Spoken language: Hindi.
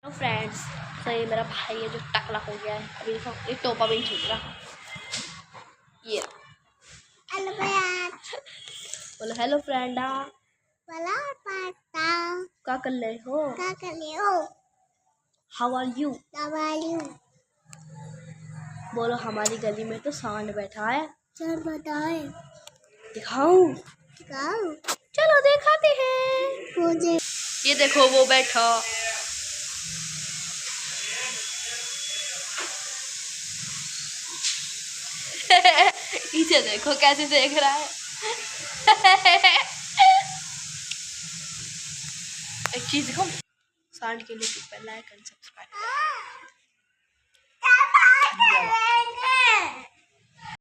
तो फ्रेंड्स, तो ये मेरा भाई है जो टकला हो गया है। अभी देखो ये टोपा भी नहीं छूट रहा। ये हेलो भैया, बोलो हेलो फ्रेंडा। बोलो पापा, क्या कर रहे हो? क्या कर रहे हो? How are you? How are you? बोलो हमारी गली में तो सांड बैठा है। चल बताए, दिखाऊं? दिखाओ। चलो दिखाते हैं। मुझे ये देखो वो बैठा। इसे देखो कैसे देख रहा है। एक चीज दिखाऊं? सांड के लिए लाइक एंड सब्सक्राइब।